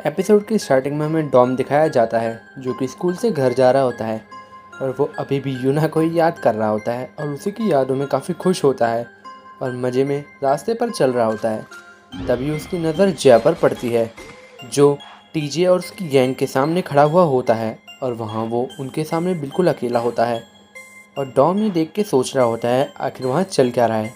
Episode की starting में हमें डॉम दिखाया जाता है जो कि स्कूल से घर जा रहा होता है और वो अभी भी यूना को ही याद कर रहा होता है और उसी की यादों में काफ़ी खुश होता है और मज़े में रास्ते पर चल रहा होता है। तभी उसकी नज़र जय पर पड़ती है जो टीजे और उसकी गैंग के सामने खड़ा हुआ होता है और वहाँ वो उनके सामने बिल्कुल अकेला होता है और डॉम ये देख के सोच रहा होता है आखिर वहाँ चल क्या रहा है।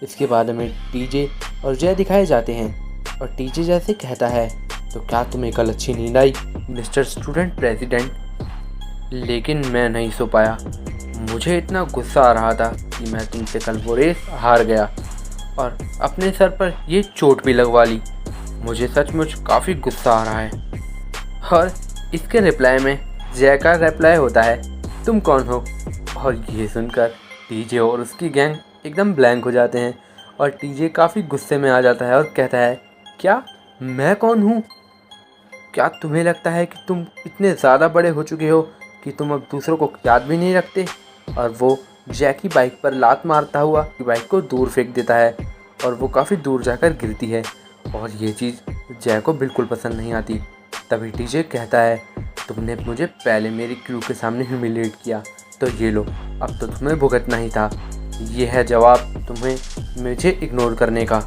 इसके बाद हमें टीजे और जय दिखाए जाते हैं और टीजे जैसे कहता है, तो क्या तुम्हें कल अच्छी नींद आई मिस्टर स्टूडेंट प्रेसिडेंट? लेकिन मैं नहीं सो पाया। मुझे इतना गुस्सा आ रहा था कि मैं तुमसे कल वो रेस हार गया और अपने सर पर ये चोट भी लगवा ली। मुझे सचमुच काफ़ी गुस्सा आ रहा है। और इसके रिप्लाई में जय का रिप्लाई होता है, तुम कौन हो? और ये सुनकर टीजे और उसकी गैंग एकदम ब्लैंक हो जाते हैं और टीजे काफ़ी गुस्से में आ जाता है और कहता है, क्या मैं कौन हूँ? क्या तुम्हें लगता है कि तुम इतने ज़्यादा बड़े हो चुके हो कि तुम अब दूसरों को याद भी नहीं रखते? और वो जय की बाइक पर लात मारता हुआ बाइक को दूर फेंक देता है और वो काफ़ी दूर जाकर गिरती है और ये चीज़ जय को बिल्कुल पसंद नहीं आती। तभी टीजे कहता है, तुमने मुझे पहले मेरी क्रू के सामने ह्यूमिलेट किया, तो ये लो, अब तो तुम्हें भुगतना ही था। ये है जवाब तुम्हें मुझे इग्नोर करने का।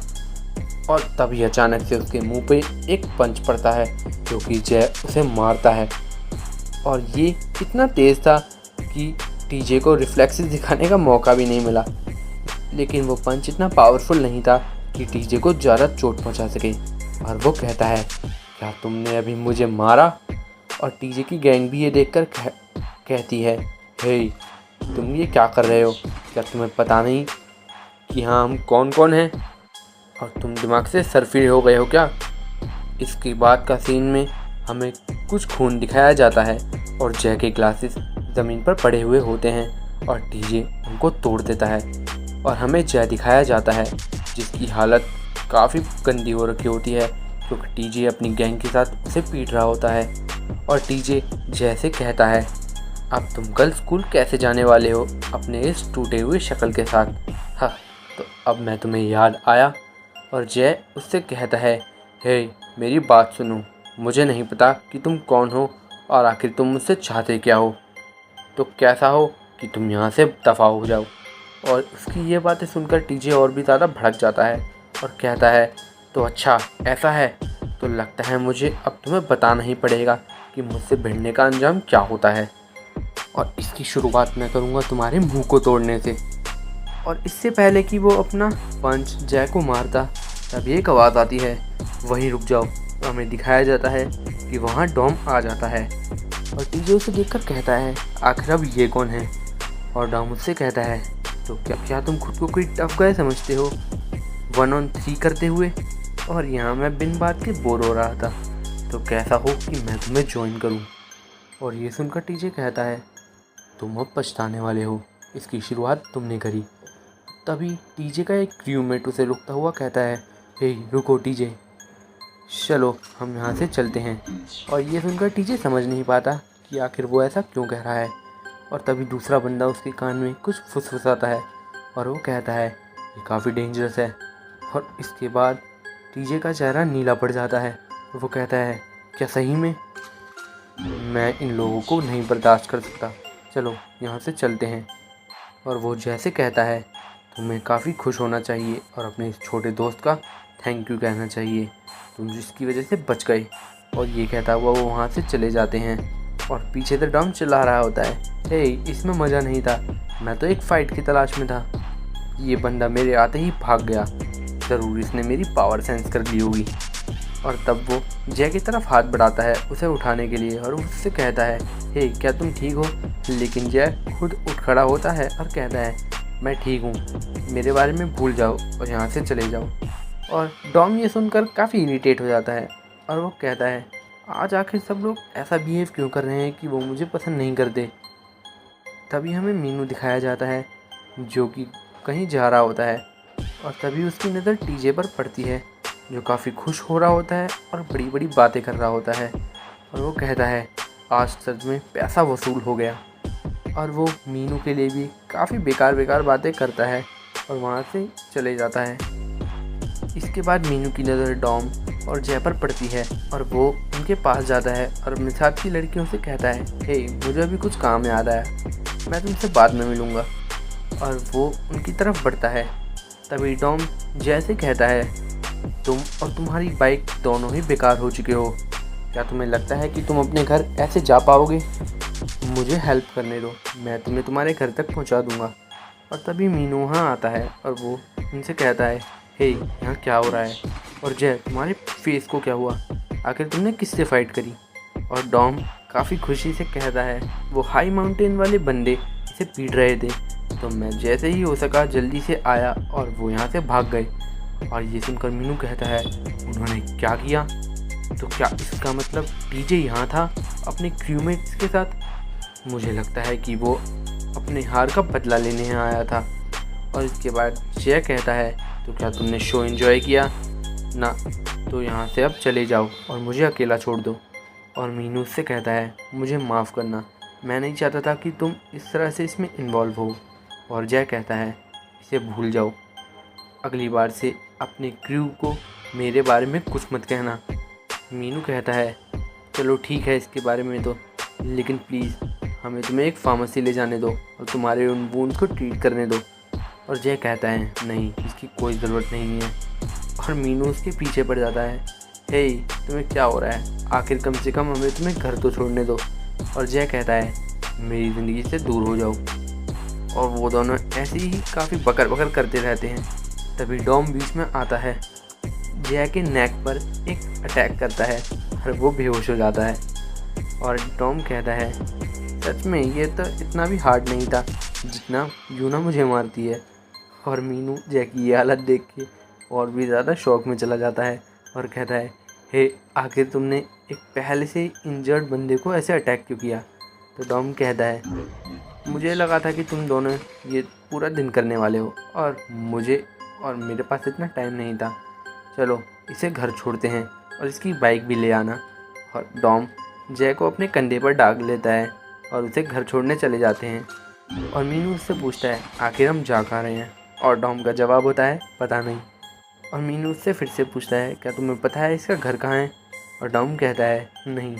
और तभी अचानक से उसके मुंह पे एक पंच पड़ता है जो कि जय उसे मारता है और ये इतना तेज़ था कि टीजे को रिफ्लेक्सेस दिखाने का मौका भी नहीं मिला। लेकिन वो पंच इतना पावरफुल नहीं था कि टीजे को ज़्यादा चोट पहुंचा सके और वो कहता है, क्या तुमने अभी मुझे मारा? और टीजे की गैंग भी ये देखकर कहती है, हे तुम ये क्या कर रहे हो? क्या तुम्हें पता नहीं कि हाँ हम कौन कौन हैं? और तुम दिमाग से सरफिर हो गए हो क्या? इसके बाद का सीन में हमें कुछ खून दिखाया जाता है और जय के ग्लासेस ज़मीन पर पड़े हुए होते हैं और टीजे उनको तोड़ देता है और हमें जय दिखाया जाता है जिसकी हालत काफ़ी गंदी हो रखी होती है क्योंकि टीजे अपनी गैंग के साथ उसे पीट रहा होता है। और टीजे जय से कहता है, अब तुम कल स्कूल कैसे जाने वाले हो अपने इस टूटे हुए शक्ल के साथ? हाँ, तो अब मैं तुम्हें याद आया? और जय उससे कहता है, हे मेरी बात सुनो, मुझे नहीं पता कि तुम कौन हो और आखिर तुम मुझसे चाहते क्या हो, तो कैसा हो कि तुम यहाँ से दफ़ा हो जाओ। और उसकी ये बातें सुनकर टीजे और भी ज़्यादा भड़क जाता है और कहता है, तो अच्छा ऐसा है, तो लगता है मुझे अब तुम्हें बताना ही पड़ेगा कि मुझसे भिड़ने का अंजाम क्या होता है। और इसकी शुरुआत मैं करूँगा तुम्हारे मुंह को तोड़ने से। और इससे पहले कि वो अपना पंच जय को मारता, तभी एक आवाज़ आती है, वहीं रुक जाओ। तो हमें दिखाया जाता है कि वहाँ डॉम आ जाता है और टीजे उसे देखकर कहता है, आखिर अब ये कौन है? और डॉम उससे कहता है, तो क्या तुम खुद को कोई टफ गाय समझते हो 1 on 3 करते हुए? और यहाँ मैं बिन बात के बोर हो रहा था, तो कैसा हो कि मैं तुम्हें ज्वाइन करूँ? और ये सुनकर टीजे कहता है, तुम अब पछताने वाले हो, इसकी शुरुआत तुमने करी। तभी टीजे का एक क्रूमेट उसे रुकता हुआ कहता है, हे रुको टीजे, चलो हम यहाँ से चलते हैं। और ये सुनकर टीजे समझ नहीं पाता कि आखिर वो ऐसा क्यों कह रहा है। और तभी दूसरा बंदा उसके कान में कुछ फुसफुसाता है और वो कहता है, ये काफ़ी डेंजरस है। और इसके बाद टीजे का चेहरा नीला पड़ जाता है और वो कहता है, क्या सही में? मैं इन लोगों को नहीं बर्दाश्त कर सकता, चलो यहाँ से चलते हैं। और वो जैसे कहता है, तुम्हें काफ़ी खुश होना चाहिए और अपने इस छोटे दोस्त का थैंक यू कहना चाहिए, तुम जिसकी वजह से बच गए। और ये कहता हुआ वो वहाँ से चले जाते हैं और पीछे से डॉम चिल्ला रहा होता है, हे इसमें मज़ा नहीं था, मैं तो एक फ़ाइट की तलाश में था, ये बंदा मेरे आते ही भाग गया, ज़रूर इसने मेरी पावर सेंस कर ली होगी। और तब वो जय की तरफ हाथ बढ़ाता है उसे उठाने के लिए और उससे कहता है, हे क्या तुम ठीक हो? लेकिन जय खुद उठ खड़ा होता है और कहता है, मैं ठीक हूँ, मेरे बारे में भूल जाओ और यहाँ से चले जाओ। और डॉम ये सुनकर काफ़ी इरिटेट हो जाता है और वो कहता है, आज आखिर सब लोग ऐसा बिहेव क्यों कर रहे हैं कि वो मुझे पसंद नहीं करते। तभी हमें मीनू दिखाया जाता है जो कि कहीं जा रहा होता है और तभी उसकी नज़र टीजे पर पड़ती है जो काफ़ी खुश हो रहा होता है और बड़ी बड़ी बातें कर रहा होता है। और वो कहता है, आज सच में पैसा वसूल हो गया। और वो मीनू के लिए भी काफ़ी बेकार बातें करता है और वहाँ से चले जाता है। इसके बाद मीनू की नज़र डॉम और जय पर पड़ती है और वो उनके पास जाता है और अपने साथ की लड़कियों से कहता है, हे मुझे अभी कुछ काम याद आया, मैं तुमसे बाद में मिलूँगा। और वो उनकी तरफ बढ़ता है। तभी टॉम जय से कहता है, तुम और तुम्हारी बाइक दोनों ही बेकार हो चुके हो। क्या तुम्हें लगता है कि तुम अपने घर ऐसे जा पाओगे? मुझे हेल्प करने दो, मैं तुम्हें तुम्हारे घर तक पहुंचा दूंगा। और तभी मीनू वहाँ आता है और वो उनसे कहता है, हे यहाँ क्या हो रहा है? और जय तुम्हारे फेस को क्या हुआ? आखिर तुमने किससे फाइट करी? और डॉम काफ़ी खुशी से कहता है, वो हाई माउंटेन वाले बंदे इसे पीट रहे थे, तो मैं जैसे ही हो सका जल्दी से आया और वो यहाँ से भाग गए। और ये सुनकर मीनू कहता है, उन्होंने क्या किया? तो क्या इसका मतलब डीजे यहाँ था अपने क्रूमेट्स के साथ? मुझे लगता है कि वो अपने हार का बदला लेने यहाँ आया था। और इसके बाद जय कहता है, तो क्या तुमने शो एंजॉय किया ना? तो यहाँ से अब चले जाओ और मुझे अकेला छोड़ दो। और मीनू उससे कहता है, मुझे माफ़ करना, मैं नहीं चाहता था कि तुम इस तरह से इसमें इन्वॉल्व हो। और जय कहता है, इसे भूल जाओ, अगली बार से अपने क्रू को मेरे बारे में कुछ मत कहना। मीनू कहता है, चलो ठीक है इसके बारे में तो, लेकिन प्लीज़ हमें तुम्हें एक फार्मेसी ले जाने दो और तुम्हारे उन वुंड्स को ट्रीट करने दो। और जय कहता है, नहीं इसकी कोई ज़रूरत नहीं है। और मीनू उसके पीछे पड़ जाता है, हे तुम्हें क्या हो रहा है? आखिर कम से कम हमें तुम्हें घर तो छोड़ने दो। और जय कहता है, मेरी ज़िंदगी से दूर हो जाओ। और वो दोनों ऐसे ही काफ़ी बकर बकर करते रहते हैं। तभी डॉम बीच में आता है, जय के नेक पर एक अटैक करता है और वो बेहोश हो जाता है। और टॉम कहता है, सच में ये तो इतना भी हार्ड नहीं था जितना यूना मुझे मारती है। और मीनू जय की ये हालत देख के और भी ज़्यादा शौक में चला जाता है और कहता है, हे आखिर तुमने एक पहले से इंजर्ड बंदे को ऐसे अटैक क्यों किया? तो टॉम कहता है, मुझे लगा था कि तुम दोनों ये पूरा दिन करने वाले हो और मेरे पास इतना टाइम नहीं था। चलो इसे घर छोड़ते हैं और इसकी बाइक भी ले आना। और डॉम जय को अपने कंधे पर डाल लेता है और उसे घर छोड़ने चले जाते हैं। और मीनू उससे पूछता है, आखिर हम जा कहाँ रहे हैं? और डॉम का जवाब होता है, पता नहीं। और मीनू उससे फिर से पूछता है, क्या तुम्हें पता है इसका घर कहाँ है? और डॉम कहता है, नहीं।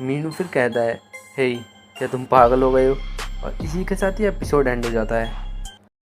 मीनू फिर कहता है, हे क्या तुम पागल हो गए हो? और इसी के साथ ही एपिसोड एंड हो जाता है।